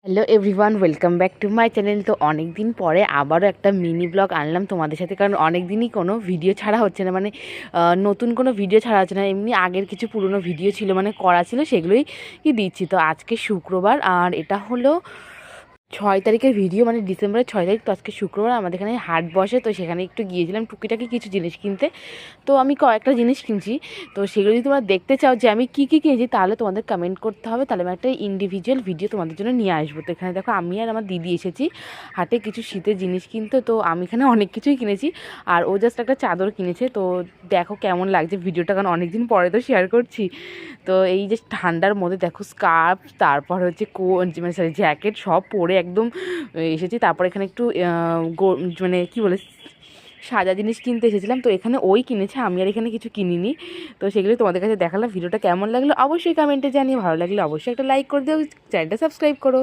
Hello everyone, welcome back to my channel. তো অনেক দিন পরে আবারও একটা মিনি ব্লগ আনলাম তোমাদের সাথে, কারণ অনেক দিনই কোনো ভিডিও ছাড়া হচ্ছে না, মানে নতুন কোনো ভিডিও ছাড়া হচ্ছে না। এমনি আগের কিছু পুরনো ভিডিও ছিল, মানে করা ছিল, সেগুলোই কি দিচ্ছি। তো আজকে শুক্রবার আর এটা হলো 6 তারিখের ভিডিও, মানে ডিসেম্বরের 6 তারিখ। তো আজকে শুক্রবার আমাদের এখানে হাট বসে, তো সেখানে একটু গিয়েছিলাম টুকিটাকি কিছু জিনিস কিনতে। তো আমি কয়েকটা জিনিস কিনছি, তো সেগুলো যদি তোমরা দেখতে চাও যে আমি কী কী কিনেছি, তাহলে তোমাদের কমেন্ট করতে হবে, তাহলে আমি একটা ইন্ডিভিজুয়াল ভিডিও তোমাদের জন্য নিয়ে আসবো। তো এখানে দেখো, আমি আর আমার দিদি এসেছি হাটে কিছু শীতের জিনিস কিনতে। তো আমি এখানে অনেক কিছুই কিনেছি, আর ও জাস্ট একটা চাদর কিনেছে। তো দেখো কেমন লাগছে ভিডিওটা, কারণ অনেক দিন পরে তো শেয়ার করছি। তো এই যে ঠান্ডার মধ্যে দেখো স্কার্ফ, তারপর হচ্ছে মানে সরি জ্যাকেট সব পরে একদম এসেছি। তারপর এখানে একটু মানে কী বলে সাজা জিনিস কিনতে এসেছিলাম। তো এখানে ওই কিনেছে, আমি আর এখানে কিছু কিনিনি। তো সেগুলোই তোমাদের কাছে দেখালাম। ভিডিওটা কেমন লাগলো অবশ্যই কমেন্টে জানিয়ে, ভালো লাগলে অবশ্যই একটা লাইক করে দিও, চ্যানেলটা সাবস্ক্রাইব করো।